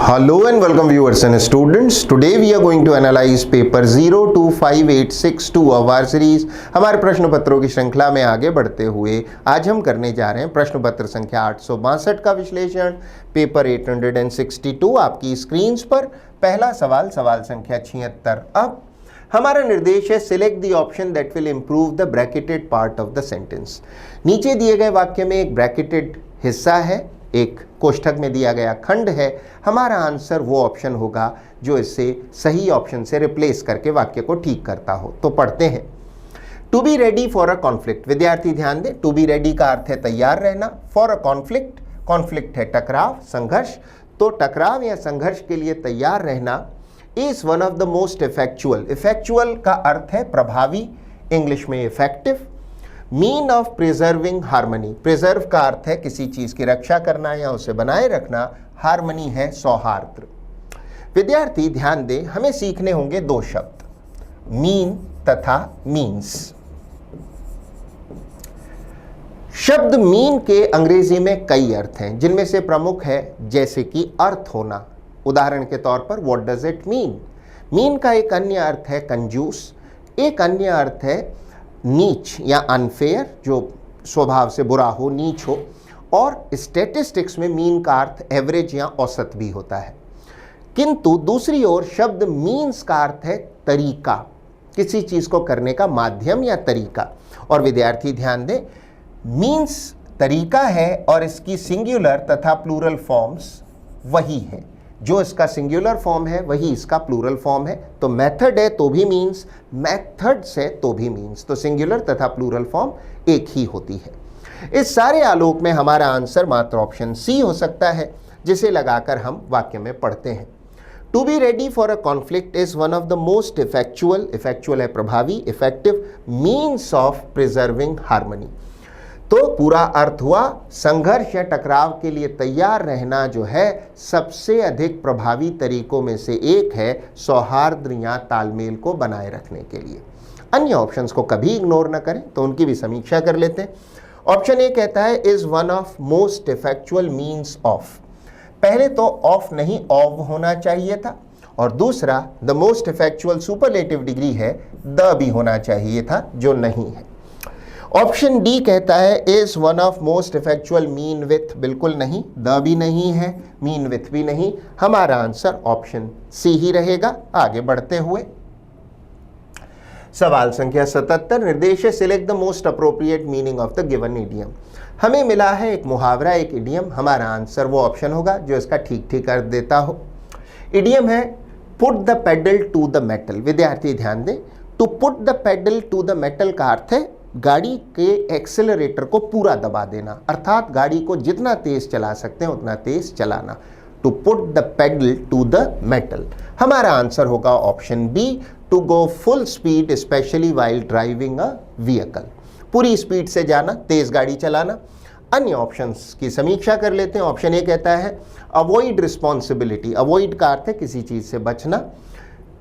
Hello and welcome viewers and students. Today we are going to analyze paper 025862 of our series. हमारे प्रश्न पत्रों की श्रृंखला में आगे बढ़ते हुए आज हम करने जा रहे हैं प्रश्न पत्र संख्या 862 का विश्लेषण, पेपर 862 आपकी स्क्रीन्स पर। पहला सवाल, सवाल संख्या 76। अब हमारा निर्देश है select the option that will improve the bracketed part of the sentence. नीचे दिए गए वाक्य में एक ब्रैकेटेड हिस्सा है, एक कोष्ठक में दिया गया खंड है। हमारा आंसर वो ऑप्शन होगा जो इससे सही ऑप्शन से रिप्लेस करके वाक्य को ठीक करता हो। तो पढ़ते हैं। To be ready for a conflict. विद्यार्थी ध्यान दें, टू बी रेडी का अर्थ है तैयार रहना। फॉर अ कॉन्फ्लिक्ट, कॉन्फ्लिक्ट है टकराव, संघर्ष। तो टकराव या संघर्ष के लिए तैयार रहना is one of the most effectual. Effectual का अर्थ है प्रभावी, इंग्लिश में effective. Mean of preserving harmony. Preserve का अर्थ है किसी चीज की रक्षा करना या उसे बनाए रखना। हार्मनी है सौहार्द। विद्यार्थी ध्यान दें, हमें सीखने होंगे दो शब्द, मीन तथा मीन्स। शब्द मीन के अंग्रेजी में कई अर्थ हैं, जिनमें से प्रमुख है जैसे कि अर्थ होना। उदाहरण के तौर पर what does it mean. Mean का एक अन्य अर्थ है कंजूस, एक अन्य अर्थ है नीच या अनफेयर, जो स्वभाव से बुरा हो, नीच हो। और स्टैटिस्टिक्स में मीन का अर्थ एवरेज या औसत भी होता है। किंतु दूसरी ओर शब्द मीन्स का अर्थ है तरीका, किसी चीज को करने का माध्यम या तरीका। और विद्यार्थी ध्यान दें, मीन्स तरीका है और इसकी सिंगुलर तथा प्लूरल फॉर्म्स वही है। जो इसका सिंगुलर फॉर्म है वही इसका प्लूरल फॉर्म है। तो मेथड है तो भी मीन्स, मेथड्स है तो भी मीन्स। तो सिंगुलर तथा प्लूरल फॉर्म एक ही होती है। इस सारे आलोक में हमारा आंसर मात्र ऑप्शन सी हो सकता है, जिसे लगाकर हम वाक्य में पढ़ते हैं। To be ready for a conflict is one of the most effectual, effectual है प्रभावी, effective means of preserving harmony. तो पूरा अर्थ हुआ संघर्ष या टकराव के लिए तैयार रहना जो है सबसे अधिक प्रभावी तरीकों में से एक है सौहार्द या तालमेल को बनाए रखने के लिए। अन्य ऑप्शंस को कभी इग्नोर न करें, तो उनकी भी समीक्षा कर लेते हैं। ऑप्शन ए कहता है is one of most effectual means of. पहले तो ऑफ नहीं ऑफ होना चाहिए था, और दूसरा the most effectual superlative degree है, द भी होना चाहिए था, जो नहीं है। ऑप्शन डी कहता है is one of most effectual mean with. बिल्कुल नहीं, द भी नहीं है, मीन विथ भी नहीं। हमारा आंसर ऑप्शन सी ही रहेगा। आगे बढ़ते हुए सवाल संख्या 77। निर्देश है select the most appropriate meaning of the given idiom. हमें मिला है एक मुहावरा, एक इडियम। हमारा आंसर वो ऑप्शन होगा जो इसका ठीक ठीक अर्थ देता हो। इडियम है put the pedal to the metal. विद्यार्थी ध्यान दें, to put the pedal to the metal का अर्थ है गाड़ी के एक्सेलरेटर को पूरा दबा देना, अर्थात गाड़ी को जितना तेज चला सकते हैं उतना तेज चलाना। To put the pedal to the metal. हमारा आंसर होगा option B, to go full speed specially while driving a vehicle. पूरी स्पीड से जाना, तेज गाड़ी चलाना। अन्य ऑप्शंस की समीक्षा कर लेते हैं। ऑप्शन ए कहता है अवॉइड रिस्पॉन्सिबिलिटी। अवॉइड का अर्थ है किसी चीज से बचना।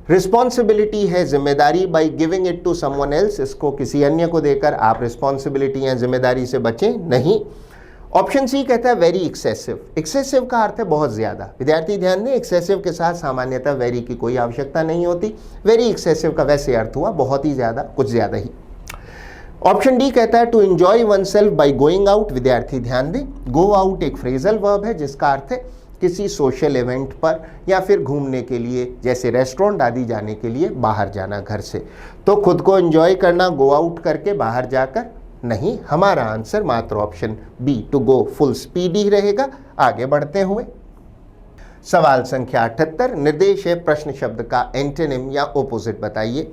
रिस्पॉन्सिबिलिटी है जिम्मेदारी, by giving it to someone else. इसको किसी अन्य को देकर आप रिस्पॉन्सिबिलिटी या जिम्मेदारी से बचें नहीं। ऑप्शन सी कहता है वेरी एक्सेसिव। एक्सेसिव का अर्थ है बहुत ज्यादा। विद्यार्थी ध्यान दें, एक्सेसिव के साथ सामान्यतः वेरी की कोई आवश्यकता नहीं होती। वेरी एक्सेसिव का वैसे अर्थ हुआ बहुत ही ज्यादा, कुछ ज्यादा ही। ऑप्शन डी कहता है to enjoy oneself by going out. विद्यार्थी ध्यान दें, गो आउट एक फ्रेजल वर्ब है जिसका अर्थ है किसी सोशल इवेंट पर या फिर घूमने के लिए, जैसे रेस्टोरेंट आदि जाने के लिए बाहर जाना घर से। तो खुद को एंजॉय करना गो आउट करके, बाहर जाकर नहीं। हमारा आंसर मात्र option B, to go full speed ही रहेगा। आगे बढ़ते हुए सवाल संख्या 78। निर्देश है प्रश्न शब्द का एंटोनिम या ओपोजिट बताइए।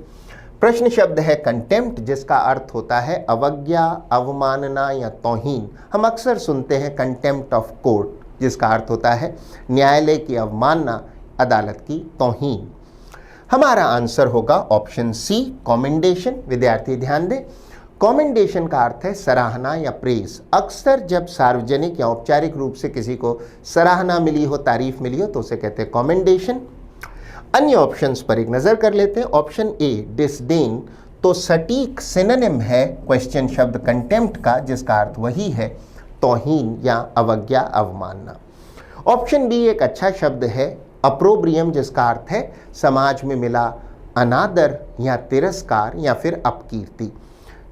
प्रश्न शब्द है कंटेम्प्ट, जिसका अर्थ होता है अवज्ञा, अवमानना या तौहीन। हम अक्सर सुनते हैं कंटेम्प्ट ऑफ कोर्ट, जिसका अर्थ होता है न्यायालय की अवमानना, अदालत की तौहीन। हमारा आंसर होगा ऑप्शन सी, कमेंडेशन। विद्यार्थी ध्यान दें, कमेंडेशन का अर्थ है सराहना या प्रेज। अक्सर जब सार्वजनिक या औपचारिक रूप से किसी को सराहना मिली हो, तारीफ मिली हो, तो उसे कहते हैं कमेंडेशन। अन्य ऑप्शंस पर एक नजर कर लेते हैं। ऑप्शन ए डिसडेन, तो सटीक सिनोनिम है क्वेश्चन शब्द कंटेम्प्ट का, जिसका अर्थ वही है तौहीन या अवज्ञा, अवमानना। ऑप्शन बी एक अच्छा शब्द है अप्रोब्रियम, जिसका अर्थ है समाज में मिला अनादर या तिरस्कार या फिर अपकीर्ति।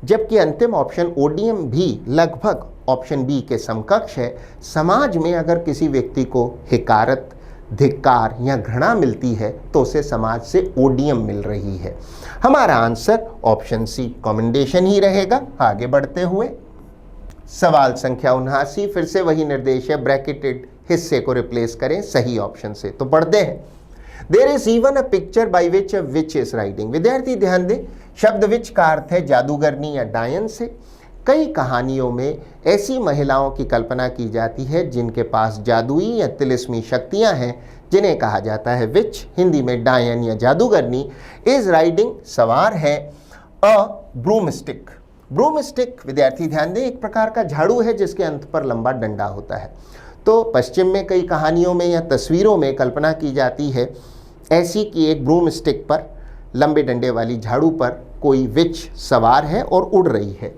जबकि अंतिम ऑप्शन ओडियम भी लगभग ऑप्शन बी के समकक्ष है। समाज में अगर किसी व्यक्ति को हिकारत, धिक्कार या घृणा मिलती है तो उसे समाज से ओडियम मिल रही है। हमारा आंसर ऑप्शन सी कमेंडेशन ही रहेगा। आगे बढ़ते हुए सवाल संख्या 79, फिर से वही निर्देश है, ब्रैकेटेड हिस्से को रिप्लेस करें सही ऑप्शन से। तो पढ़ते हैं, there is even a picture by which a witch is riding. विद्यार्थी ध्यान दें, शब्द विच का अर्थ है जादूगरनी या डायन से। कई कहानियों में ऐसी महिलाओं की कल्पना की जाती है जिनके पास जादुई या तिलिस्मी शक्तियां हैं, जिन्हें कहा जाता है विच, हिंदी में डायन या जादूगरनी। इज राइडिंग सवार है अ ब्रूमस्टिक। ब्रूमस्टिक विद्यार्थी ध्यान दें एक प्रकार का झाड़ू है जिसके अंत पर लंबा डंडा होता है। तो पश्चिम में कई कहानियों में या तस्वीरों में कल्पना की जाती है ऐसी कि एक ब्रूमस्टिक पर, लंबे डंडे वाली झाड़ू पर कोई विच सवार है और उड़ रही है।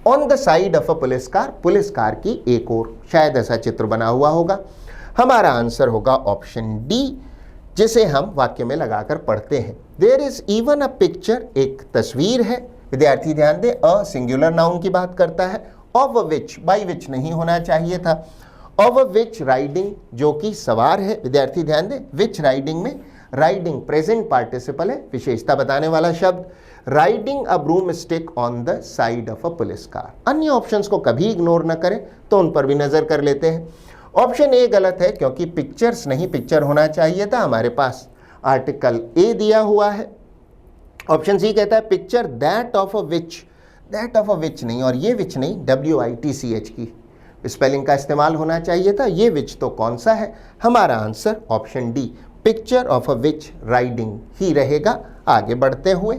On the side of a police car, police car की एक ओर, शायद ऐसा चित्र बना हुआ होगा। हमारा आंसर होगा ऑप्शन डी, जिसे हम वाक्य में लगाकर पढ़ते हैं। There is even a picture, एक तस्वीर है। विद्यार्थी ध्यान दें, अ सिंगुलर नाउन की बात करता है, ऑफ विच, बाई विच नहीं होना चाहिए था। ऑफ विच राइडिंग, जो कि सवार है। विद्यार्थी ध्यान दें, विच राइडिंग में राइडिंग प्रेजेंट पार्टिसिपल है, विशेषता बताने वाला शब्द। Riding a broomstick on the side of a police car. अन्य ऑप्शंस को कभी इग्नोर न करें, तो उन पर भी नजर कर लेते हैं। ऑप्शन ए गलत है क्योंकि पिक्चर्स नहीं, पिक्चर होना चाहिए था। हमारे पास आर्टिकल ए दिया हुआ है। ऑप्शन सी कहता है picture that of a witch, that of a witch नहीं, और ये विच नहीं, WITCH की स्पेलिंग का इस्तेमाल होना चाहिए था। ये विच तो कौन सा है? हमारा answer option D, picture of a witch riding ही रहेगा। आगे बढ़ते हुए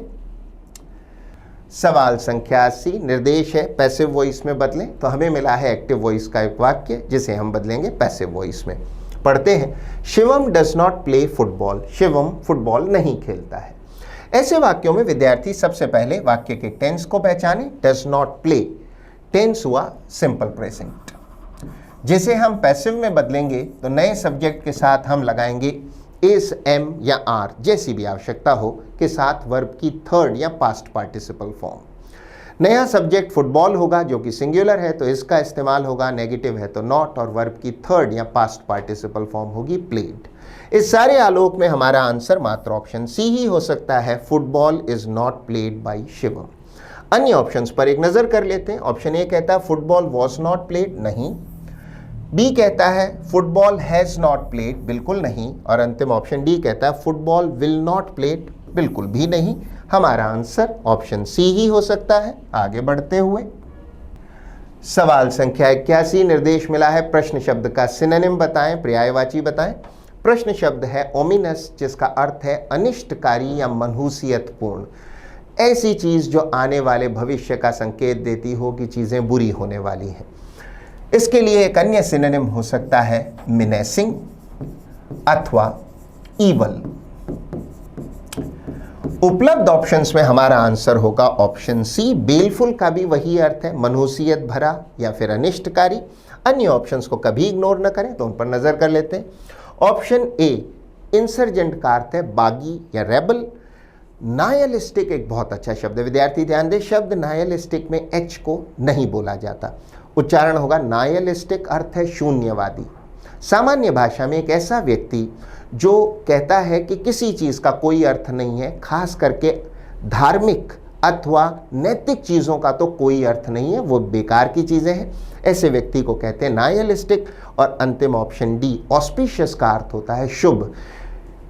सवाल संख्या 80, निर्देश है पैसिव वॉइस में बदलें। तो हमें मिला है एक्टिव वॉइस का एक वाक्य जिसे हम बदलेंगे पैसिव वॉइस में। पढ़ते हैं, Shivam does not play football. Shivam football नहीं खेलता है। ऐसे वाक्यों में विद्यार्थी सबसे पहले वाक्य के टेंस को पहचाने। डज नॉट प्ले, टेंस हुआ सिंपल प्रेजेंट, जिसे हम पैसिव में बदलेंगे तो नए सब्जेक्ट के साथ हम लगाएंगे इस, एम या आर, जैसी भी आवश्यकता हो के साथ वर्ब की थर्ड या पास्ट पार्टिसिपल फॉर्म। नया सब्जेक्ट फुटबॉल होगा जो कि सिंगुलर है, तो इसका इस्तेमाल होगा। नेगेटिव है तो नॉट, और वर्ब की थर्ड या पास्ट पार्टिसिपल फॉर्म होगी प्लेड। इस सारे आलोक में हमारा आंसर मात्र ऑप्शन सी ही हो सकता है, football is not played by Shivam. अन्य ऑप्शंस पर एक नजर कर लेते हैं। ऑप्शन ए कहता है फुटबॉल वॉज नॉट प्लेड, नहीं। बी कहता है फुटबॉल हैज नॉट प्लेड, बिल्कुल नहीं। और अंतिम ऑप्शन डी कहता है फुटबॉल विल नॉट प्लेड, बिल्कुल भी नहीं। हमारा आंसर ऑप्शन सी ही हो सकता है। आगे बढ़ते हुए सवाल संख्या 81, निर्देश मिला है प्रश्न शब्द का सिनोनिम बताएं, पर्यायवाची बताएं। प्रश्न शब्द है ओमिनस, जिसका अर्थ है अनिष्टकारी या मनहूसियतपूर्ण, ऐसी चीज जो आने वाले भविष्य का संकेत देती हो कि चीजें बुरी होने वाली हैं। इसके लिए एक अन्य सिनोनिम हो सकता है मिनेसिंग अथवा ईवल। उपलब्ध ऑप्शंस में हमारा आंसर होगा ऑप्शन सी, बेलफुल का भी वही अर्थ है, मनहूसियत भरा या फिर अनिष्टकारी। अन्य ऑप्शंस को कभी इग्नोर न करें, तो उन पर नजर कर लेते हैं। ऑप्शन ए, इंसर्जेंट का अर्थ है बागी या रेबल। नायलिस्टिक एक बहुत अच्छा शब्द है। विद्यार्थी ध्यान दें, शब्द नायलिस्टिक में एच को नहीं बोला जाता, उच्चारण होगा नायलिस्टिक, अर्थ है शून्यवादी। सामान्य भाषा में एक ऐसा व्यक्ति जो कहता है कि किसी चीज का कोई अर्थ नहीं है, खास करके धार्मिक अथवा नैतिक चीजों का तो कोई अर्थ नहीं है, वो बेकार की चीजें हैं, ऐसे व्यक्ति को कहते हैं नायलिस्टिक। और अंतिम ऑप्शन डी, ऑस्पिशियस का अर्थ होता है शुभ।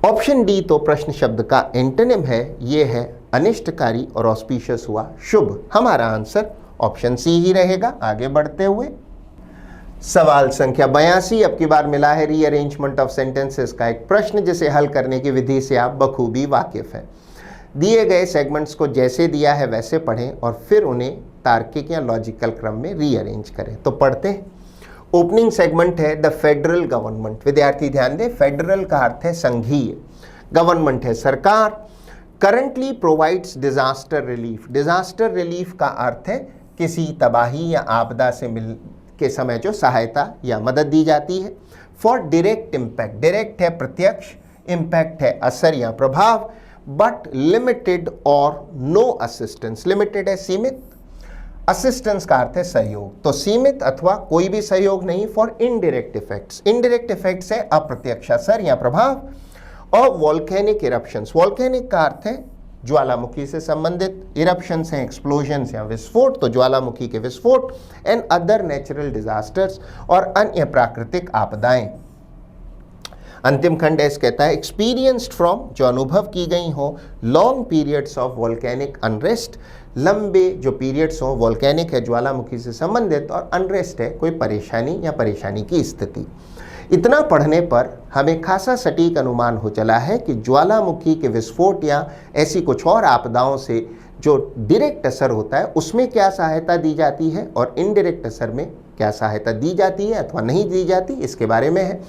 ऑप्शन डी तो प्रश्न शब्द का एंटोनिम है, ये है अनिष्टकारी, और ऑस्पिशियस हुआ शुभ। हमारा आंसर ऑप्शन सी ही रहेगा। आगे बढ़ते हुए सवाल संख्या 82, अब की बार मिला है रीअरेंजमेंट ऑफ सेंटेंसेस का एक प्रश्न, जिसे हल करने की विधि से आप बखूबी वाकिफ हैं। दिए गए सेगमेंट्स को जैसे दिया है वैसे पढ़ें और फिर उन्हें तार्किक या लॉजिकल क्रम में रीअरेंज करें। तो पढ़ते हैं। ओपनिंग सेगमेंट है द फेडरल गवर्नमेंट। विद्यार्थी ध्यान दें, फेडरल का अर्थ है संघीय, गवर्नमेंट है सरकार। Currently provides disaster relief. Disaster relief का अर्थ है किसी तबाही या आपदा से के समय जो सहायता या मदद दी जाती है। फॉर डायरेक्ट इम्पैक्ट, डायरेक्ट है प्रत्यक्ष, इम्पैक्ट है असर या प्रभाव, बट लिमिटेड और नो असिस्टेंस, लिमिटेड है सीमित, असिस्टेंस का अर्थ है सहयोग, तो सीमित अथवा कोई भी सहयोग नहीं for indirect effects, indirect effects है अप्रत्यक्ष असर या प्रभाव, और वॉल्केनिक इरप्शंस, वॉल्केनिक का अर्थ है ज्वालामुखी से संबंधित, इरप्शंस हैं एक्सप्लोजन्स या विस्फोट, तो ज्वालामुखी के विस्फोट, एंड अदर नेचुरल डिजास्टर्स और अन्य प्राकृतिक आपदाएं। अंतिम खंड एस कहता है एक्सपीरियंस्ड फ्रॉम, जो अनुभव की गई हो, long periods of volcanic unrest, लंबे जो पीरियड्स हो, वॉल्केनिक है ज्वालामुखी से संबंधित, और अनरेस्ट है कोई परेशानी या परेशानी की स्थिति। इतना पढ़ने पर हमें खासा सटीक अनुमान हो चला है कि ज्वालामुखी के विस्फोट या ऐसी कुछ और आपदाओं से जो डायरेक्ट असर होता है उसमें क्या सहायता दी जाती है और इनडायरेक्ट असर में क्या सहायता दी जाती है अथवा नहीं दी जाती, इसके बारे में है।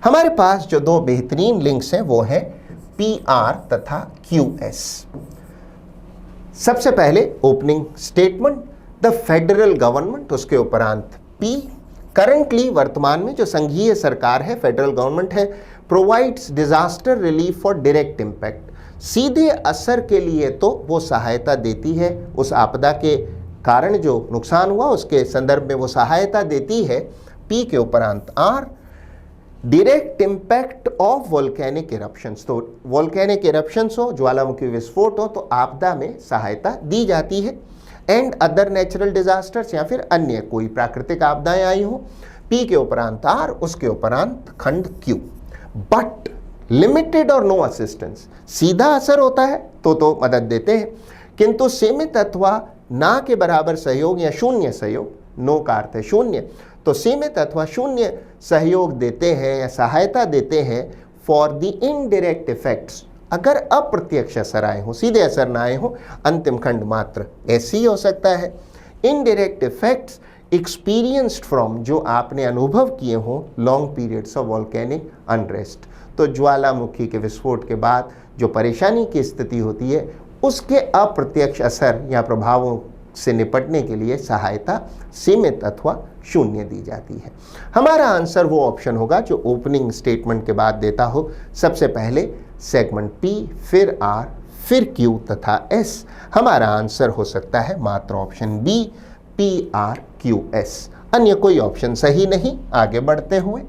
हमारे पास जो दो बेहतरीन लिंक्स हैं वो है PR तथा QS। सबसे पहले opening statement, the federal government, उसके उपरांत P, करंटली वर्तमान में जो संघीय सरकार है, फेडरल गवर्नमेंट है, provides disaster relief for direct impact, सीधे असर के लिए तो वो सहायता देती है, उस आपदा के कारण जो नुकसान हुआ उसके संदर्भ में वो सहायता देती है। P के उपरांत R, direct impact of volcanic eruptions, तो वॉल्केनिक इरप्शंस हो, ज्वालामुखी विस्फोट हो तो आपदा में सहायता दी जाती है, एंड अदर नेचुरल डिजास्टर्स या फिर अन्य कोई प्राकृतिक आपदाएं आई हो। P के उपरांत R, उसके उपरांत खंड Q, बट लिमिटेड और नो असिस्टेंस, सीधा असर होता है तो मदद देते हैं, किंतु सीमित अथवा ना के बराबर सहयोग या शून्य सहयोग, नो का अर्थ है शून्य, तो सीमित अथवा शून्य सहयोग देते हैं या सहायता देते हैं फॉर द इनडायरेक्ट इफेक्ट्स, अगर अप्रत्यक्ष असर आए हो, सीधे असर ना आए हो। अंतिम खंड मात्र ऐसी हो सकता है। इनडायरेक्ट इफेक्ट्स एक्सपीरियंस्ड फ्रॉम, जो आपने अनुभव किए हो, long periods of volcanic unrest, तो ज्वालामुखी के विस्फोट के बाद जो परेशानी की स्थिति होती है उसके अप्रत्यक्ष असर या प्रभावों से निपटने के लिए सहायता सीमित अथवा शून्य दी जाती है। हमारा आंसर वो ऑप्शन होगा जो ओपनिंग स्टेटमेंट के बाद देता हो, सबसे पहले सेगमेंट P, फिर R, फिर Q तथा S। हमारा आंसर हो सकता है मात्र ऑप्शन B, PRQS, अन्य कोई ऑप्शन सही नहीं। आगे बढ़ते हुए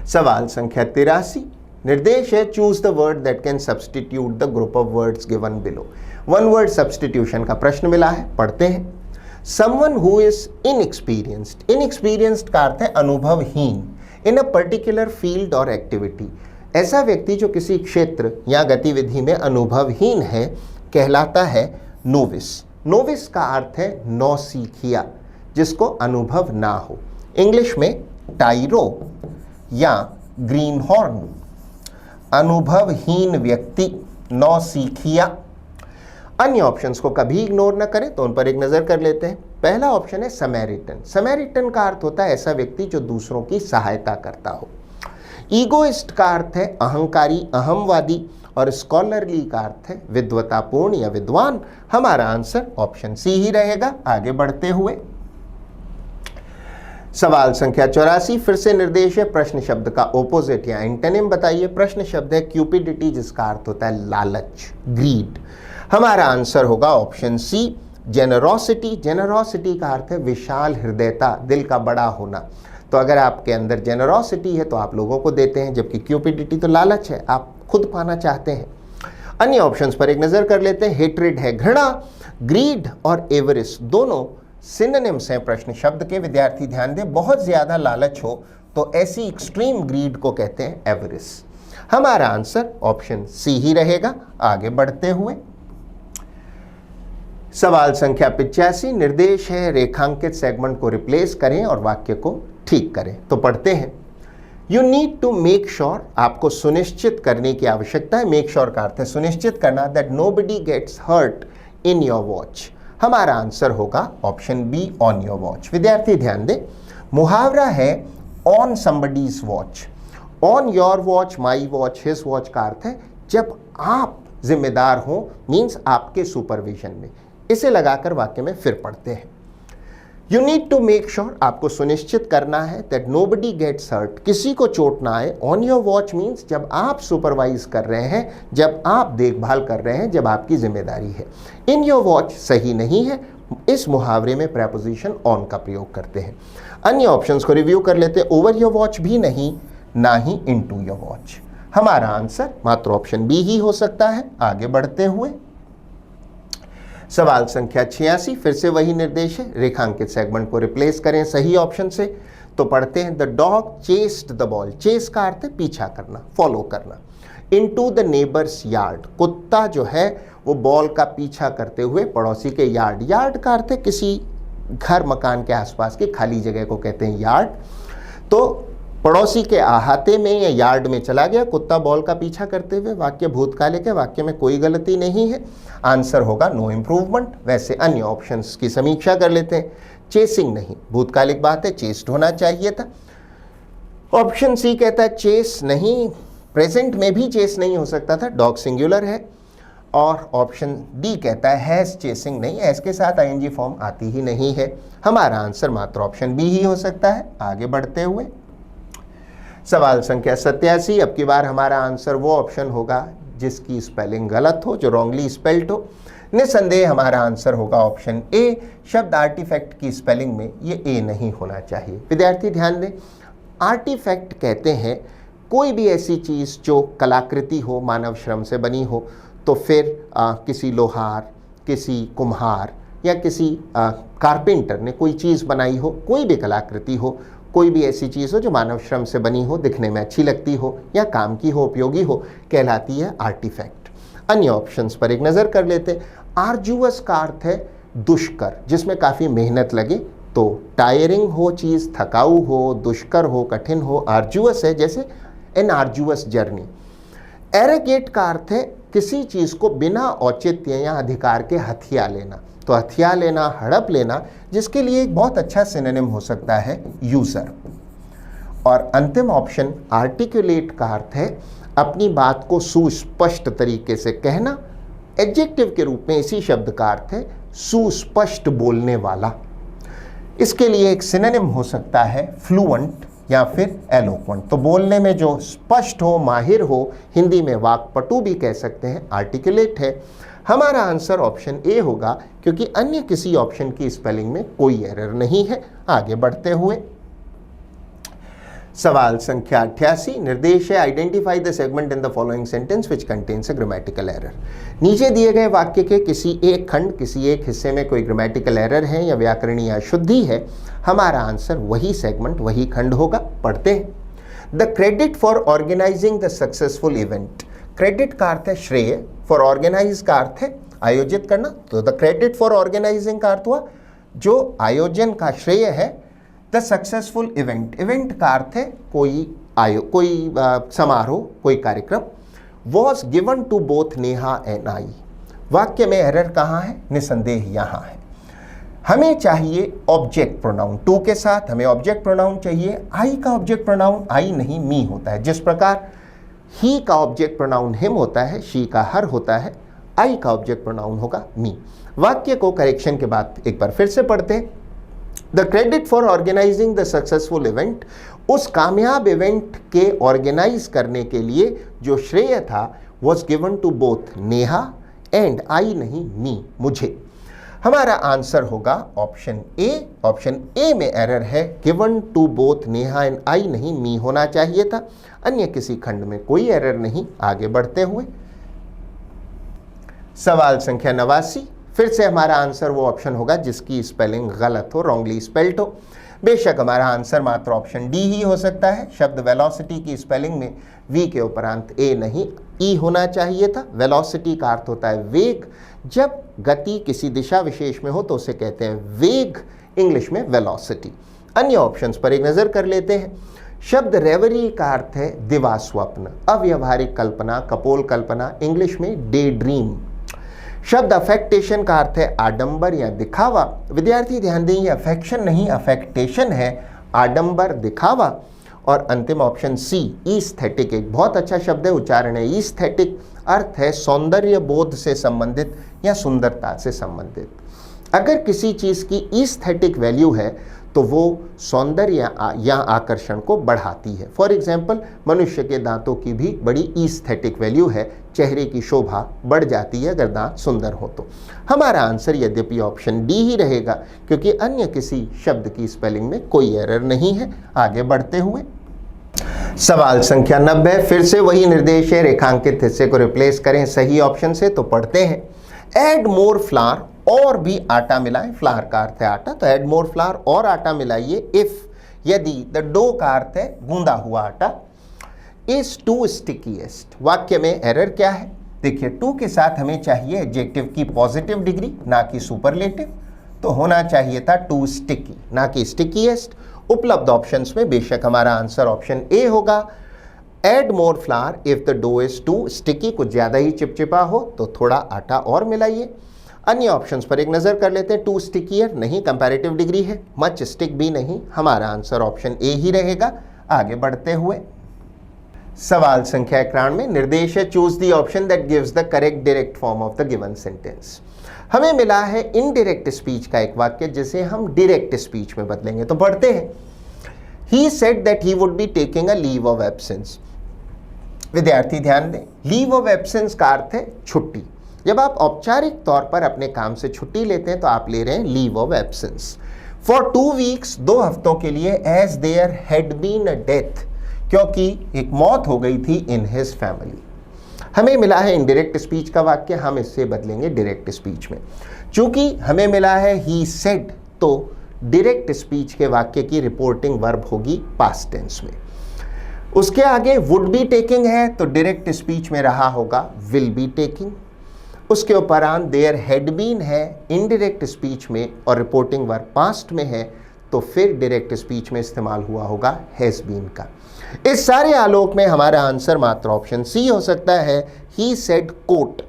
सवाल संख्या 83, निर्देश है choose the word that can substitute the group of words given below. One word substitution का प्रश्न मिला है, पढ़ते हैं। Someone who is inexperienced, inexperienced का अर्थ है अनुभवहीन, इन अ पर्टिकुलर फील्ड और एक्टिविटी, ऐसा व्यक्ति जो किसी क्षेत्र या गतिविधि में अनुभवहीन है कहलाता है नोविस। नोविस का अर्थ है नौसिखिया, जिसको अनुभव ना हो। इंग्लिश में टाइरो या ग्रीनहॉर्न, अनुभवहीन व्यक्ति, नौसिखिया। अन्य ऑप्शंस को कभी इग्नोर न करें तो उन पर एक नजर कर लेते हैं। पहला ऑप्शन है समैरिटन। समैरिटन का अर्थ होता है ऐसा व्यक्ति जो दूसरों की सहायता करता हो। ईगोइस्ट का अर्थ है अहंकारी, अहमवादी, और स्कॉलरली का अर्थ है विद्वतापूर्ण या विद्वान। हमारा आंसर ऑप्शन सी ही रहेगा। आगे बढ़ते हुए सवाल संख्या 84, फिर से निर्देश है प्रश्न शब्द का ओपोजिट या एंटोनिम बताइए। प्रश्न शब्द है क्यूपिडिटी, जिसका अर्थ होता है लालच, ग्रीड। हमारा आंसर होगा ऑप्शन सी, जेनरोसिटी। जेनरोसिटी का अर्थ है विशाल हृदयता, दिल का बड़ा होना। तो अगर आपके अंदर जेनरोसिटी है तो आप लोगों को देते हैं, जबकि क्यूपिडिटी तो लालच है, आप खुद पाना चाहते हैं। अन्य ऑप्शंस पर एक नजर कर लेते हैं। हेट्रेड है घृणा। ग्रीड और एवरिस दोनों सिनोनिम्स हैं प्रश्न शब्द के। विद्यार्थी ध्यान दें, बहुत ज्यादा लालच हो तो ऐसी एक्सट्रीम ग्रीड को कहते हैं एवरिस। हमारा आंसर ऑप्शन सी ही रहेगा। आगे बढ़ते हुए सवाल संख्या 85, निर्देश है रेखांकित सेगमेंट को रिप्लेस करें और वाक्य को ठीक करें। तो पढ़ते हैं। You need to make sure, आपको सुनिश्चित करने की आवश्यकता है। मेक श्योर का अर्थ है सुनिश्चित करना, that nobody gets hurt in your watch. हमारा आंसर होगा option B, on your watch. विद्यार्थी ध्यान दें, मुहावरा है on somebody's watch. On your watch, my watch, his watch का अर्थ है जब आप जिम्मेदार हो, मीन्स आपके सुपरविजन में। इसे लगाकर वाक्य में फिर पढ़ते हैं। You need to make sure, आपको सुनिश्चित करना है दैट नोबडी गेट्स हर्ट, किसी को चोट ना आए। ऑन योर वॉच मीन्स जब आप सुपरवाइज कर रहे हैं, जब आप देखभाल कर रहे हैं, जब आपकी जिम्मेदारी है। इन योर वॉच सही नहीं है, इस मुहावरे में प्रेपोजिशन ऑन का प्रयोग करते हैं। अन्य ऑप्शंस को रिव्यू कर लेते हैं। ओवर योर वॉच भी नहीं, ना ही इनटू योर वॉच। हमारा आंसर मात्र ऑप्शन बी ही हो सकता है। आगे बढ़ते हुए सवाल संख्या 86, फिर से वही निर्देश है, रेखांकित सेगमेंट को रिप्लेस करें सही ऑप्शन से। तो पढ़ते हैं, the dog chased the ball, chase का अर्थ है पीछा करना, फॉलो करना, इनटू द नेबर्स यार्ड, कुत्ता जो है वो बॉल का पीछा करते हुए पड़ोसी के यार्ड, यार्ड का अर्थ है किसी घर मकान के आसपास की खाली जगह को कहते हैं यार्ड। तो पड़ोसी के अहाते में या यार्ड में चला गया कुत्ता बॉल का पीछा करते हुए। वाक्य भूतकालिक है, वाक्य में कोई गलती नहीं है। आंसर होगा नो इम्प्रूवमेंट। वैसे अन्य ऑप्शंस की समीक्षा कर लेते हैं। चेसिंग नहीं, भूतकालिक बात है, चेस्ड होना चाहिए था। ऑप्शन सी कहता है चेस नहीं, प्रेजेंट में भी चेस नहीं हो सकता था, डॉग सिंगुलर है। और ऑप्शन डी कहता है हैज चेसिंग नहीं, हैज के साथ आईएनजी फॉर्म आती ही नहीं है। हमारा आंसर मात्र ऑप्शन बी ही हो सकता है। आगे बढ़ते हुए सवाल संख्या 87, अब की बार हमारा आंसर वो ऑप्शन होगा जिसकी स्पेलिंग गलत हो, जो रॉन्गली स्पेल्ड हो। निसंदेह हमारा आंसर होगा ऑप्शन ए। शब्द आर्टिफैक्ट की स्पेलिंग में ये ए नहीं होना चाहिए। विद्यार्थी ध्यान दें, आर्टिफैक्ट कहते हैं कोई भी ऐसी चीज़ जो कलाकृति हो, मानव श्रम से बनी हो। तो फिर किसी लोहार, किसी कुम्हार या किसी कारपेंटर ने कोई चीज़ बनाई हो, कोई भी कलाकृति हो, कोई भी ऐसी चीज़ हो जो मानव श्रम से बनी हो, दिखने में अच्छी लगती हो या काम की हो, उपयोगी हो, कहलाती है आर्टिफैक्ट। अन्य ऑप्शंस पर एक नज़र कर लेते। आर्जुअस का अर्थ है दुष्कर, जिसमें काफ़ी मेहनत लगे। तो टायरिंग हो चीज़, थकाऊ हो, दुष्कर हो, कठिन हो, आर्जुअस है, जैसे एन आर्जुअस जर्नी। एरेगेट का अर्थ है किसी चीज़ को बिना औचित्य या अधिकार के हथिया लेना। तो हथिया लेना, हड़प लेना, जिसके लिए एक बहुत अच्छा सिनोनिम हो सकता है यूजर। और अंतिम ऑप्शन आर्टिकुलेट का अर्थ है अपनी बात को सुस्पष्ट तरीके से कहना। एडजेक्टिव के रूप में इसी शब्द का अर्थ है सुस्पष्ट बोलने वाला। इसके लिए एक सिनोनिम हो सकता है फ्लुएंट या फिर एलोक्वेंट। तो बोलने में जो स्पष्ट हो, माहिर हो, हिंदी में वाक्पटु भी कह सकते हैं, आर्टिकुलेट है। हमारा आंसर ऑप्शन ए होगा, क्योंकि अन्य किसी ऑप्शन की स्पेलिंग में कोई एरर नहीं है। आगे बढ़ते हुए सवाल संख्या 88, निर्देश है identify the segment in the following sentence which contains a grammatical error. नीचे दिए गए वाक्य के किसी एक खंड, किसी एक हिस्से में कोई ग्रामेटिकल एरर है या व्याकरणीय अशुद्धि है। हमारा आंसर वही सेगमेंट, वही खंड होगा। पढ़ते हैं, the credit for organising the successful event. Credit का अर्थ है श्रेय, फॉर ऑर्गेनाइज का अर्थ है आयोजित करना। तो द क्रेडिट फॉर ऑर्गेनाइजिंग का अर्थ हुआ जो आयोजन का श्रेय है। द सक्सेसफुल इवेंट, इवेंट का अर्थ है कोई समारोह, कोई कार्यक्रम। Was given to both Neha and I. वाक्य में एरर कहाँ है? निसंदेह यहाँ है। हमें चाहिए ऑब्जेक्ट प्रोनाउन टू के साथ, हमें ऑब्जेक्ट प्रोनाउन चाहिए। आई का ऑब्जेक्ट प्रोनाउन आई नहीं मी होता है। जिस प्रकार ही का ऑब्जेक्ट प्रोनाउन हिम होता है, शी का हर होता है, आई का ऑब्जेक्ट प्रोनाउन होगा मी। वाक्य को करेक्शन के बाद एक बार फिर से पढ़ते हैं। The credit for organising the successful event, उस कामयाब इवेंट के ऑर्गेनाइज करने के लिए जो श्रेय था, was given to both Neha and I नहीं मी, मुझे। हमारा आंसर होगा ऑप्शन ए। ऑप्शन ए में एरर है, given to both Neha and I नहीं मी होना चाहिए था। अन्य किसी खंड में कोई एरर नहीं। आगे बढ़ते हुए सवाल संख्या 89, फिर से हमारा आंसर वो ऑप्शन होगा जिसकी स्पेलिंग गलत हो, रॉन्गली स्पेल्ड हो। बेशक हमारा आंसर मात्र ऑप्शन डी ही हो सकता है। शब्द वेलोसिटी की स्पेलिंग में वी के उपरांत ए नहीं ई होना चाहिए था। वेलोसिटी का अर्थ होता है वेग। जब गति किसी दिशा विशेष में हो तो उसे कहते हैं वेग, इंग्लिश में वेलोसिटी। अन्य ऑप्शंस पर एक नज़र कर लेते हैं। शब्द रेवरी का अर्थ है दिवा स्वप्न, अव्यवहारिक कल्पना, कपोल कल्पना, इंग्लिश में डे ड्रीम। शब्द अफेक्टेशन का अर्थ है आडंबर या दिखावा। विद्यार्थी ध्यान दें, ये अफेक्शन नहीं अफेक्टेशन है, आडंबर, दिखावा। और अंतिम ऑप्शन सी ईस्थेटिक, एक बहुत अच्छा शब्द है, उच्चारण है ईस्थेटिक, अर्थ है सौंदर्य बोध से संबंधित या सुंदरता से संबंधित। अगर किसी चीज़ की ईस्थेटिक वैल्यू है तो वो सौंदर्य या आकर्षण को बढ़ाती है। फॉर एग्जाम्पल, मनुष्य के दांतों की भी बड़ी ईस्थेटिक वैल्यू है, चेहरे की शोभा बढ़ जाती है अगर दांत सुंदर हो तो। हमारा आंसर यद्यपि ऑप्शन डी ही रहेगा, क्योंकि अन्य किसी शब्द की स्पेलिंग में कोई एरर नहीं है। आगे बढ़ते हुए सवाल संख्या 90, फिर से वही निर्देश है, रेखांकित हिस्से को रिप्लेस करें सही ऑप्शन से। तो पढ़ते हैं, ऐड मोर फ्लावर, और भी आटा मिलाएं। फ्लावर का अर्थ है आटा, तो ऐड मोर फ्लावर, और आटा मिलाइए। इफ, यदि, द डो का अर्थ है गूंदा हुआ आटा, इज टू स्टिकीएस्ट। वाक्य में एरर क्या है? देखिए, टू के साथ हमें चाहिए एडजेक्टिव की पॉजिटिव डिग्री, ना कि सुपरलेटिव, तो होना चाहिए था टू स्टिकी, ना कि स्टिकीएस्ट। उपलब्ध ऑप्शंस में बेशक हमारा आंसर ऑप्शन ए होगा, add more flour if the dough is too sticky. कुछ ज़्यादा ही चिपचिपा हो तो थोड़ा आटा और मिलाइए। अन्य ऑप्शंस पर एक नज़र कर लेते हैं। टू स्टिकियर नहीं, कंपैरेटिव डिग्री है। मच स्टिक भी नहीं। हमारा आंसर ऑप्शन ए ही रहेगा। आगे बढ़ते हुए सवाल संख्या 91, निर्देश है, choose the option that gives the correct direct form of the given sentence. हमें मिला है इनडायरेक्ट स्पीच का एक वाक्य जिसे हम डायरेक्ट स्पीच में बदलेंगे। तो पढ़ते हैं, he said that he would be taking a leave of absence. विद्यार्थी ध्यान दें, लीव ऑफ एब्सेंस का अर्थ है छुट्टी। जब आप औपचारिक तौर पर अपने काम से छुट्टी लेते हैं तो आप ले रहे हैं leave of absence for 2 weeks, 2 हफ्तों के लिए, as there had been a death, क्योंकि एक मौत हो गई थी इन हिज फैमिली। हमें मिला है इनडायरेक्ट स्पीच का वाक्य, हम इससे बदलेंगे डायरेक्ट स्पीच में। चूंकि हमें मिला है ही सेड, तो डायरेक्ट स्पीच के वाक्य की रिपोर्टिंग वर्ब होगी पास्ट टेंस में। उसके आगे वुड बी टेकिंग है तो डायरेक्ट स्पीच में रहा होगा विल बी टेकिंग। उसके उपरांत देयर हैड बीन है इनडायरेक्ट स्पीच में और रिपोर्टिंग वर्ब पास्ट में है, तो फिर डायरेक्ट स्पीच में इस्तेमाल हुआ होगा हैज बीन का। इस सारे आलोक में हमारा आंसर मात्र ऑप्शन सी हो सकता है, he said quote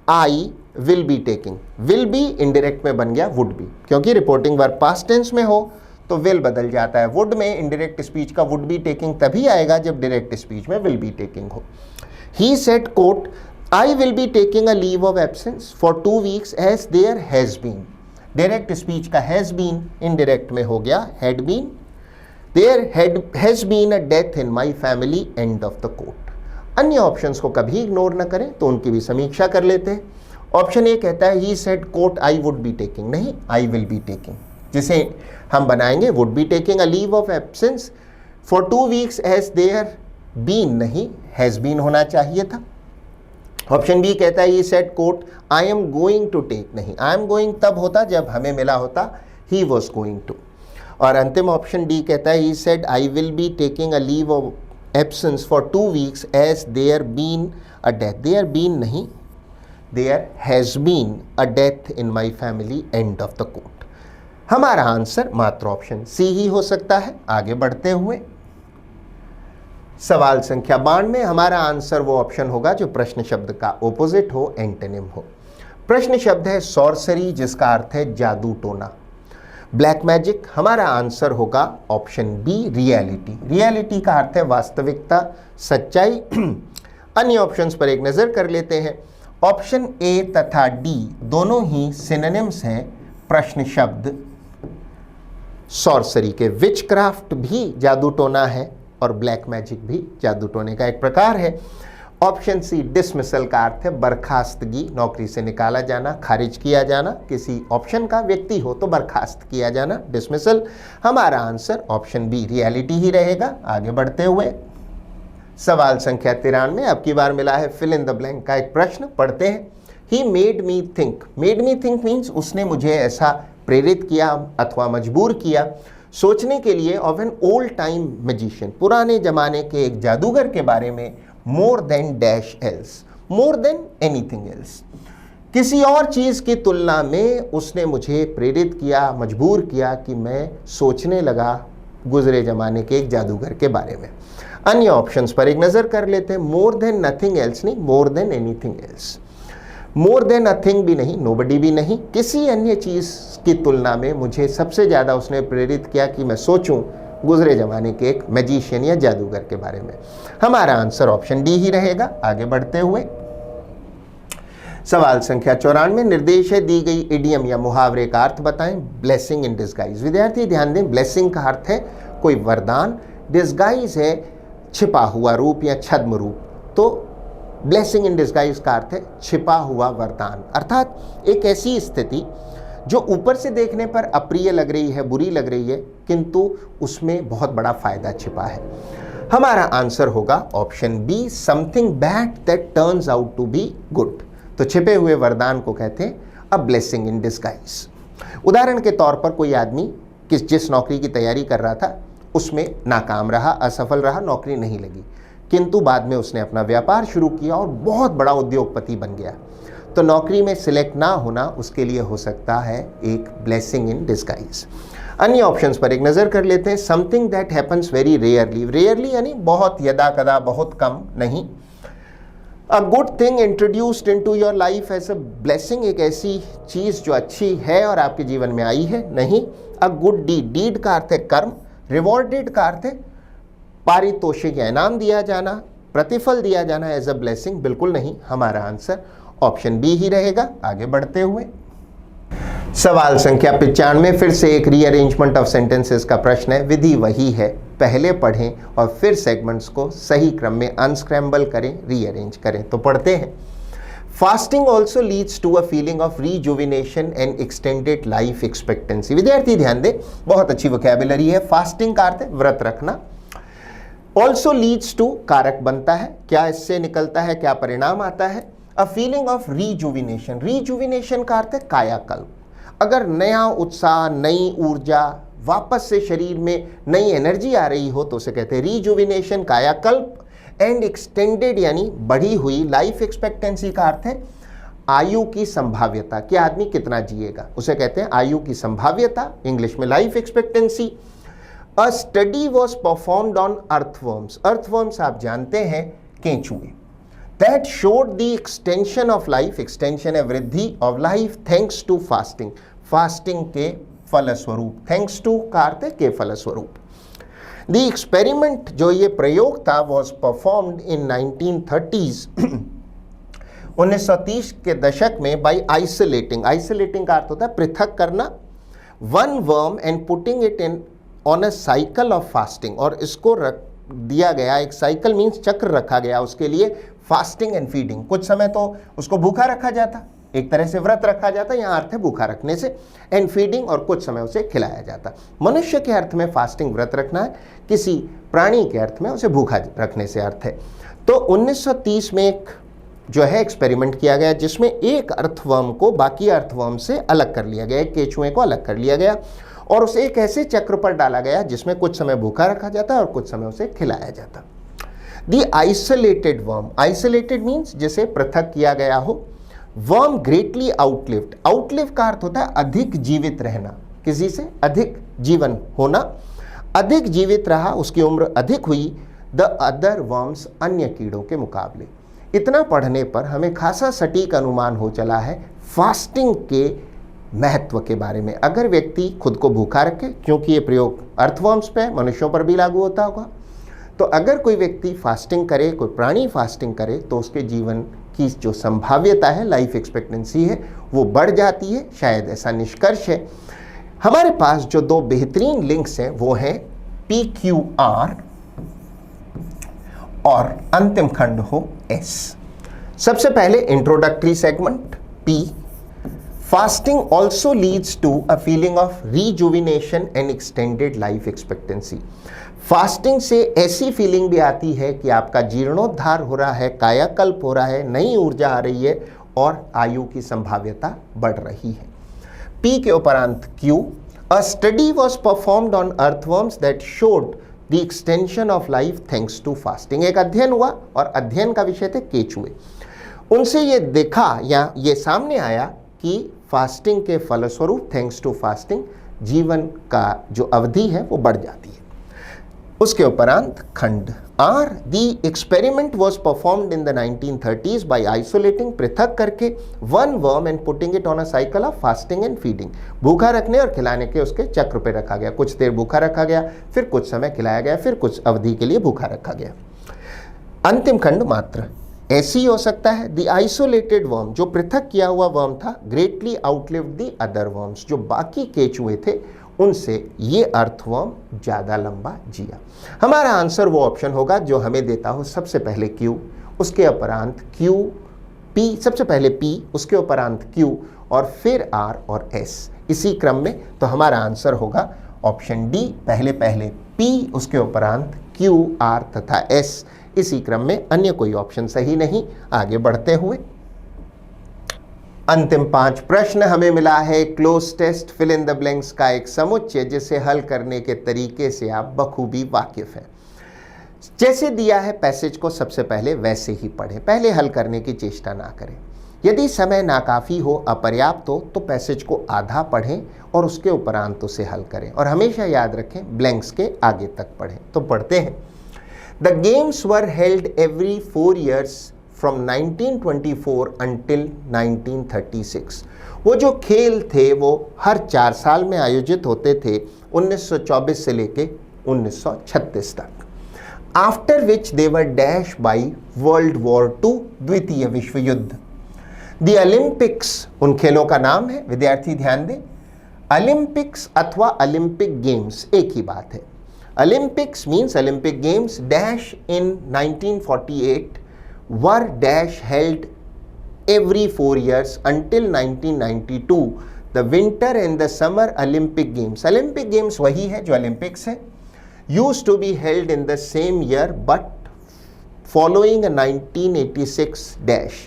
I will be taking. Will be indirect में बन गया वुड बी, क्योंकि रिपोर्टिंग वर्ब पास्ट टेंस में हो तो विल बदल जाता है वुड में। इनडायरेक्ट स्पीच का वुड बी टेकिंग तभी आएगा जब डायरेक्ट स्पीच में विल बी टेकिंग हो। He said quote I will be taking a leave of absence for 2 weeks as there has been. Direct speech का has been indirect में हो गया had been. There has been a death in my family, end of the quote. अन्य options को कभी ignore न करें, तो उनकी भी समीक्षा कर लेते हैं। ऑप्शन ए कहता है he said quote I would be taking, नहीं I will be taking, जिसे हम बनाएंगे would be taking a leave of absence for 2 weeks as there been, नहीं has been होना चाहिए था। ऑप्शन बी कहता है he said quote I am going to take, नहीं I am going तब होता जब हमें मिला होता he was going to। और अंतिम ऑप्शन डी कहता है he said I will be taking a leave of absence for 2 weeks as there been a death, there been नहीं there has been a death in my family, end of the quote। हमारा answer मात्र option C ही हो सकता है। आगे बढ़ते हुए सवाल संख्या 92, हमारा आंसर वो ऑप्शन होगा जो प्रश्न शब्द का ओपोजिट हो, एंटोनिम हो। प्रश्न शब्द है सॉर्सरी, जिसका अर्थ है जादू टोना। ब्लैक मैजिक, हमारा आंसर होगा ऑप्शन बी रियलिटी। रियलिटी का अर्थ है वास्तविकता, सच्चाई। अन्य ऑप्शंस पर एक नज़र कर लेते हैं। ऑप्शन ए तथा डी दोनों ही सिनोनिम्स हैं प्रश्न शब्द सॉर्सरी के। विचक्राफ्ट भी जादू टोना है और ब्लैक मैजिक भी जादू टोने का एक प्रकार है। ऑप्शन सी डिसमिसल का अर्थ है बर्खास्तगी, नौकरी से निकाला जाना, खारिज किया जाना। किसी ऑप्शन का व्यक्ति हो तो बर्खास्त किया जाना, डिसमिसल। हमारा आंसर ऑप्शन बी रियलिटी ही रहेगा। आगे बढ़ते हुए सवाल संख्या 93, अब की बार मिला है फिल इन द ब्लैंक का एक प्रश्न। पढ़ते हैं, he made me think. Made me think means उसने मुझे ऐसा प्रेरित किया अथवा मजबूर किया सोचने के लिए of an old time magician, पुराने जमाने के एक जादूगर के बारे में, more than dash else, more than anything else. किसी और चीज़ की तुलना में उसने मुझे प्रेरित किया, मजबूर किया कि मैं सोचने लगा गुजरे जमाने के एक जादूगर के बारे में। अन्य ऑप्शंस पर एक नज़र कर लेते हैं। मोर देन नथिंग एल्स नहीं, more than anything else. More than a thing भी नहीं, नोबडी भी नहीं, किसी अन्य चीज़ की तुलना में मुझे सबसे ज़्यादा उसने प्रेरित किया कि मैं सोचूं गुजरे ज़माने के एक मैजिशियन या जादूगर के बारे में। हमारा आंसर ऑप्शन डी ही रहेगा। आगे बढ़ते हुए सवाल संख्या 94, निर्देश है दी गई इडियम या मुहावरे का अर्थ बताएं। Blessing in disguise. विद्यार्थी ध्यान दें, ब्लेसिंग का अर्थ है कोई वरदान, डिस्गाइज है छिपा हुआ रूप या छद्म रूप। तो ब्लेसिंग इन डिस्गाइज का अर्थ है छिपा हुआ वरदान, अर्थात एक ऐसी स्थिति जो ऊपर से देखने पर अप्रिय लग रही है, बुरी लग रही है, किंतु उसमें बहुत बड़ा फायदा छिपा है। हमारा आंसर होगा option B, something bad that turns out to be good. तो छिपे हुए वरदान को कहते हैं अ ब्लेसिंग इन डिस्गाइज। उदाहरण के तौर पर कोई आदमी जिस नौकरी की तैयारी कर रहा था उसमें नाकाम रहा, असफल रहा, नौकरी नहीं लगी, किंतु बाद में उसने अपना व्यापार शुरू किया और बहुत बड़ा उद्योगपति बन गया। तो नौकरी में सिलेक्ट ना होना उसके लिए हो सकता है एक ब्लेसिंग इन डिस्गाइज। अन्य ऑप्शंस पर एक नज़र कर लेते हैं। Something that happens very rarely. Rarely यानी बहुत यदा कदा, बहुत कम नहीं। A good thing introduced into your life as a blessing. एक ऐसी चीज़ जो अच्छी है और आपके जीवन में आई है, नहीं। A good deed. डीड का अर्थ है कर्म, रिवॉर्डेड का अर्थ है पारितोषिक या इनाम दिया जाना, प्रतिफल दिया जाना एज अ ब्लेसिंग, बिल्कुल नहीं। हमारा आंसर ऑप्शन बी ही रहेगा। आगे बढ़ते हुए सवाल संख्या 95, फिर से एक रीअरेंजमेंट ऑफ सेंटेंसेस का प्रश्न है। विधि वही है, पहले पढ़ें और फिर सेगमेंट्स को सही क्रम में अनस्क्रैम्बल करें, रीअरेंज करें। तो पढ़ते हैं। Fasting also leads to a feeling of rejuvenation and extended life expectancy. विद्यार्थी ध्यान दें, बहुत अच्छी वोकैबुलरी है। फास्टिंग का अर्थ है व्रत रखना। ऑल्सो लीड्स टू कारक बनता है, क्या इससे निकलता है, क्या परिणाम आता है। अ फीलिंग ऑफ रीजुविनेशन। रीजुविनेशन का अर्थ है कायाकल्प। अगर नया उत्साह, नई ऊर्जा, वापस से शरीर में नई एनर्जी आ रही हो तो उसे कहते हैं रीजुविनेशन, कायाकल्प। एंड एक्सटेंडेड यानी बढ़ी हुई। लाइफ एक्सपेक्टेंसी का अर्थ है आयु की संभाव्यता, कि आदमी कितना जिएगा, उसे कहते हैं आयु की संभाव्यता, इंग्लिश में life expectancy. A study was performed on earthworms. Earthworms आप जानते हैं केंचुए। That showed the extension of life. Extension है वृद्धि of life thanks to fasting. Fasting के फलस्वरूप। थैंक्स टू का अर्थ है के फलस्वरूप। द एक्सपेरिमेंट, जो ये प्रयोग था, वॉज परफॉर्म्ड इन 1930s 1930 के दशक में बाई आइसोलेटिंग। आइसोलेटिंग का अर्थ होता है पृथक करना। One worm and putting it in on a cycle of fasting. और इसको रख दिया गया, एक साइकिल मीन्स चक्र रखा गया उसके लिए, फास्टिंग एंड फीडिंग। कुछ समय तो उसको भूखा रखा जाता, एक तरह से व्रत रखा जाता, यहाँ अर्थ है भूखा रखने से। एंड फीडिंग, और कुछ समय उसे खिलाया जाता। मनुष्य के अर्थ में फास्टिंग व्रत रखना है, किसी प्राणी के अर्थ में उसे भूखा रखने से अर्थ है। तो 1930 में एक जो है एक्सपेरिमेंट किया गया जिसमें एक अर्थवर्म को बाकी अर्थवर्म से अलग कर लिया गया, एक केंचुए को अलग कर लिया गया और उसे एक ऐसे चक्र पर डाला गया जिसमें कुछ समय भूखा रखा जाता और कुछ समय उसे खिलाया जाता। दी आइसोलेटेड वर्म। आइसोलेटेड मीन्स जिसे पृथक किया गया हो। Worm greatly outlived. आउटलिव का अर्थ होता है अधिक जीवित रहना, किसी से अधिक जीवन होना। अधिक जीवित रहा, उसकी उम्र अधिक हुई द अदर वर्म्स, अन्य कीड़ों के मुकाबले। इतना पढ़ने पर हमें खासा सटीक अनुमान हो चला है फास्टिंग के महत्व के बारे में। अगर व्यक्ति खुद को भूखा रखे, क्योंकि ये प्रयोग अर्थवर्म्स पे मनुष्यों पर भी लागू होता होगा, तो अगर कोई व्यक्ति फास्टिंग करे, कोई प्राणी फास्टिंग करे, तो उसके जीवन की जो संभाव्यता है, लाइफ एक्सपेक्टेंसी है, वो बढ़ जाती है। शायद ऐसा निष्कर्ष है। हमारे पास जो दो बेहतरीन लिंक्स हैं वो हैं PQR और अंतिम खंड हो S। सबसे पहले introductory segment P। Fasting also leads to a feeling of rejuvenation and extended life expectancy. Fasting से ऐसी फीलिंग भी आती है कि आपका जीर्णोद्धार हो रहा है, कायाकल्प हो रहा है, नई ऊर्जा आ रही है और आयु की संभाव्यता बढ़ रही है। P के उपरांत Q। A study was performed on earthworms that showed the extension of life thanks to fasting. एक अध्ययन हुआ और अध्ययन का विषय थे केंचुए। उनसे ये देखा या ये सामने आया कि फास्टिंग के फलस्वरूप, थैंक्स टू फास्टिंग, जीवन का जो अवधि है वो बढ़ जाती है। उसके उपरांत खंड R। The experiment was performed in the 1930s by isolating, पृथक करके, one worm and putting it on a cycle of fasting and feeding. भूखा रखने और खिलाने के उसके चक्र पे रखा गया। कुछ देर भूखा रखा गया, फिर कुछ समय खिलाया गया, फिर कुछ अवधि के लिए भूखा रखा गया। अंतिम खंड मात्र ऐसी हो सकता है। द आइसोलेटेड वर्म, जो पृथक किया हुआ वर्म था, greatly outlived the other worms, जो बाकी केचुए थे उनसे ये अर्थवर्म ज़्यादा लंबा जिया। हमारा आंसर वो ऑप्शन होगा जो हमें देता हो सबसे पहले Q, उसके उपरांत Q, P, सबसे पहले P, उसके उपरांत Q और फिर R और S, इसी क्रम में। तो हमारा आंसर होगा ऑप्शन डी, पहले पहले P, उसके उपरांत Q, R तथा S, इसी क्रम में, अन्य कोई ऑप्शन सही नहीं। आगे बढ़ते हुए अंतिम 5 प्रश्न हमें मिला है cloze test fill in the blanks का एक समुच्चय जिसे हल करने के तरीके से आप बखूबी वाकिफ हैं। जैसे दिया है पैसेज को सबसे पहले वैसे ही पढ़ें, पहले हल करने की चेष्टा ना करें। यदि समय नाकाफी हो, अपर्याप्त हो, तो पैसेज को आधा पढ़ें और उसके उपरांत उसे हल करें, और हमेशा याद रखें ब्लैंक्स के आगे तक पढ़ें। तो पढ़ते हैं। The games were held every 4 years from 1924 until 1936। वो जो खेल थे वो हर 4 साल में आयोजित होते थे, 1924 से लेके 1936 तक। After which they were dash by world war 2, द्वितीय विश्व युद्ध। द ओलंपिक्स, उन खेलों का नाम है, विद्यार्थी ध्यान दें। ओलंपिक्स अथवा ओलंपिक गेम्स एक ही बात है। Olympics means Olympic games dash in 1948 were dash held every 4 years until 1992, the winter and the summer Olympic games। Olympic games वही है जो Olympics है। used to be held in the same year but following a 1986 dash।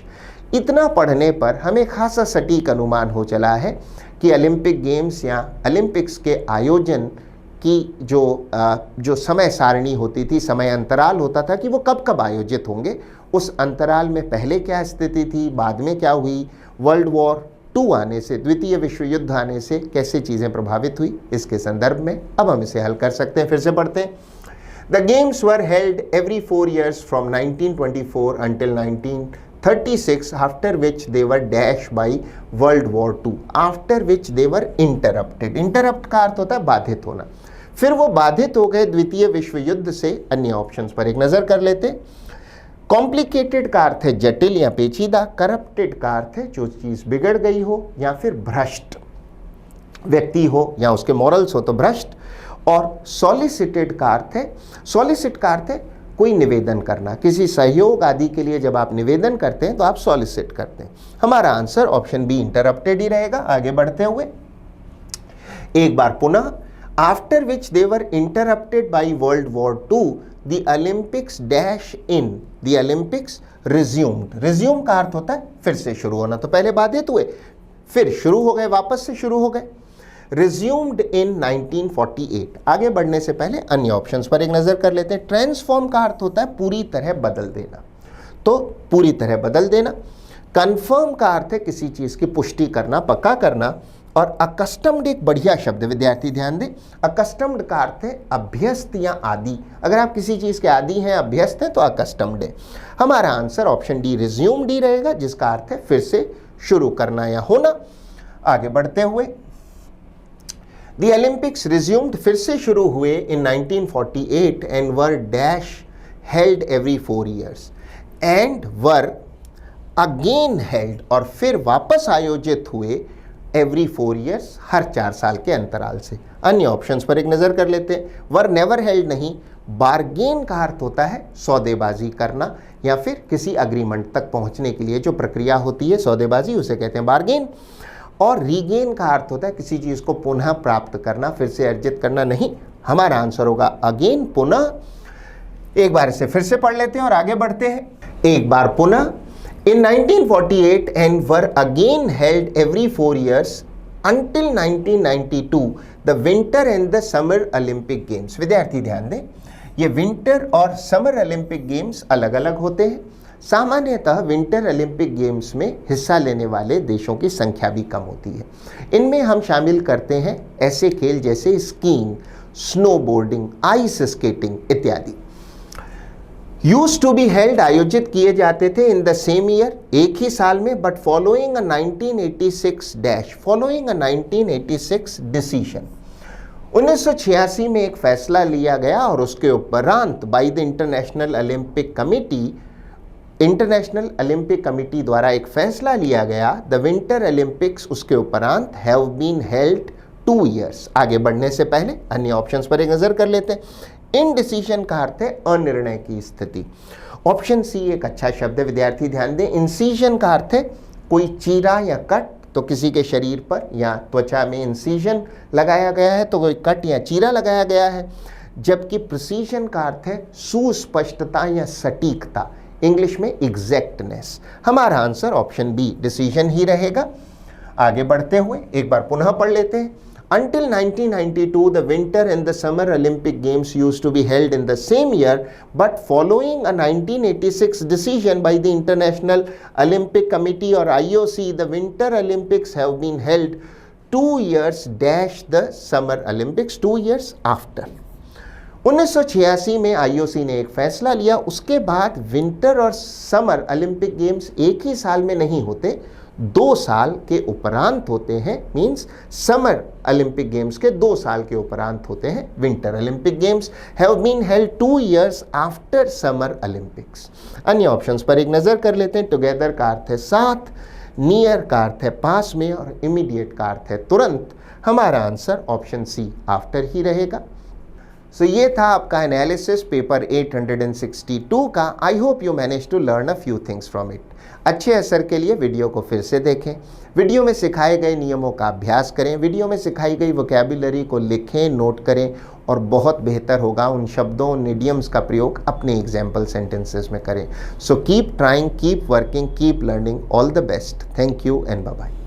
इतना पढ़ने पर हमें खासा सटीक अनुमान हो चला है कि ओलंपिक गेम्स या ओलंपिक्स के आयोजन की जो समय सारणी होती थी, समय अंतराल होता था कि वो कब कब आयोजित होंगे, उस अंतराल में पहले क्या स्थिति थी, बाद में क्या हुई, वर्ल्ड वॉर 2 आने से, द्वितीय विश्व युद्ध आने से कैसे चीज़ें प्रभावित हुई, इसके संदर्भ में अब हम इसे हल कर सकते हैं। फिर से पढ़ते हैं। The games were held every 4 years from 1924 until 1936, after which they were dash by world war 2, after which they were interrupted. Interrupt का अर्थ होता है बाधित होना। फिर वो बाधित हो गए द्वितीय विश्व युद्ध से। अन्य ऑप्शंस पर एक नजर कर लेते। कॉम्प्लिकेटेड का अर्थ है जटिल या पेचीदा, करप्टेड का अर्थ है जो चीज बिगड़ गई हो या फिर भ्रष्ट व्यक्ति हो या उसके मॉरल्स हो तो भ्रष्ट, और सॉलिसिटेड का अर्थ है, सॉलिसिट का अर्थ है कोई निवेदन करना, किसी सहयोग आदि के लिए जब आप निवेदन करते हैं तो आप सॉलिसिट करते हैं। हमारा आंसर ऑप्शन बी इंटरप्टेड ही रहेगा। आगे बढ़ते हुए एक बार पुनः, after which they were interrupted by world war 2, the Olympics dash in, the Olympics resumed. Resume का अर्थ होता है फिर से शुरू होना, तो पहले बाधित हुए फिर शुरू हो गए, वापस से शुरू हो गए। रिज्यूम्ड इन 1948। आगे बढ़ने से पहले अन्य ऑप्शंस पर एक नजर कर लेते हैं। ट्रांसफॉर्म का अर्थ होता है पूरी तरह बदल देना, तो पूरी तरह बदल देना। कंफर्म का अर्थ है किसी चीज की पुष्टि करना, पक्का करना। और अकस्टम्ड एक बढ़िया शब्द, विद्यार्थी ध्यान दें। अकस्टम्ड का अर्थ है अभ्यस्त या आदि। अगर आप किसी चीज के आदि हैं, अभ्यस्त हैं, तो अकस्टम्ड है। हमारा आंसर ऑप्शन डी रिज्यूम्ड ही रहेगा, जिसका अर्थ है फिर से शुरू करना या होना। आगे बढ़ते हुए, द ओलंपिक्स रिज्यूम्ड, फिर से शुरू हुए इन 1948 and were dash held every 4 years and were again held, और फिर वापस आयोजित हुए एवरी 4 years, हर 4 साल के अंतराल से। अन्य ऑप्शंस पर एक नजर कर लेते हैं। वर नेवर हेल्ड नहीं, बार्गेन का अर्थ होता है सौदेबाजी करना या फिर किसी अग्रीमेंट तक पहुंचने के लिए जो प्रक्रिया होती है सौदेबाजी, उसे कहते हैं बार्गेन। और रीगेन का अर्थ होता है किसी चीज को पुनः प्राप्त करना, फिर से अर्जित करना नहीं। हमारा आंसर होगा अगेन, पुनः। एक बार इसे फिर से पढ़ लेते हैं और आगे बढ़ते हैं। एक बार पुनः, in 1948 and were again held every 4 years until 1992, the winter and the summer Olympic games। विद्यार्थी ध्यान दें, ये विंटर और समर ओलंपिक गेम्स अलग अलग होते हैं। सामान्यतः विंटर ओलंपिक गेम्स में हिस्सा लेने वाले देशों की संख्या भी कम होती है। इनमें हम शामिल करते हैं ऐसे खेल जैसे स्कीइंग, स्नोबोर्डिंग, आइस स्केटिंग इत्यादि। यूज्ड टू बी हेल्ड, आयोजित किए जाते थे इन द सेम ईयर, एक ही साल में, but following a 1986 dash, following a 1986 decision. 1986 में एक फैसला लिया गया और उसके उपरांत by the international Olympic committee international Olympic committee द्वारा एक फैसला लिया गया, द विंटर ओलंपिक्स उसके उपरांत हैव बीन हेल्ड 2 ईयर्स। आगे बढ़ने से पहले अन्य ऑप्शंस पर एक नजर कर लेते हैं। इनडिसीजन का अर्थ है अनिर्णय की स्थिति। ऑप्शन सी एक अच्छा शब्द है, विद्यार्थी ध्यान दें। इंसीजन का अर्थ है कोई चीरा या कट, तो किसी के शरीर पर या त्वचा में इंसीजन लगाया गया है तो कोई कट या चीरा लगाया गया है। जबकि प्रिसीजन का अर्थ है सुस्पष्टता या सटीकता, इंग्लिश में एग्जैक्टनेस। हमारा आंसर ऑप्शन बी डिसीजन ही रहेगा। आगे बढ़ते हुए एक बार पुनः पढ़ लेते हैं। Until 1992, the winter and the summer Olympic Games used to be held in the same year, but following a 1986 decision by the International Olympic Committee or IOC, the Winter Olympics have been held 2 years dash the Summer Olympics 2 years after. 1986 में IOC ने एक फैसला लिया, उसके बाद winter और summer Olympic games एक ही साल में नहीं होते, 2 साल के उपरांत होते हैं। मींस समर ओलंपिक गेम्स के 2 साल के उपरांत होते हैं। Winter Olympic games have been held 2 years after summer Olympics. अन्य ऑप्शंस पर एक नजर कर लेते हैं। टुगेदर का अर्थ है साथ, नियर का अर्थ है पास में और इमीडिएट का अर्थ है तुरंत। हमारा आंसर ऑप्शन सी आफ्टर ही रहेगा। सो ये था आपका एनालिसिस पेपर 862 का। I hope you manage to learn a few things from it. अच्छे असर के लिए वीडियो को फिर से देखें, वीडियो में सिखाए गए नियमों का अभ्यास करें, वीडियो में सिखाई गई वोकैबुलरी को लिखें, नोट करें और बहुत बेहतर होगा उन शब्दों, उन इडियम्स का प्रयोग अपने एग्जाम्पल सेंटेंसेस में करें। So keep trying, keep working, keep learning. All the best. Thank you and bye bye.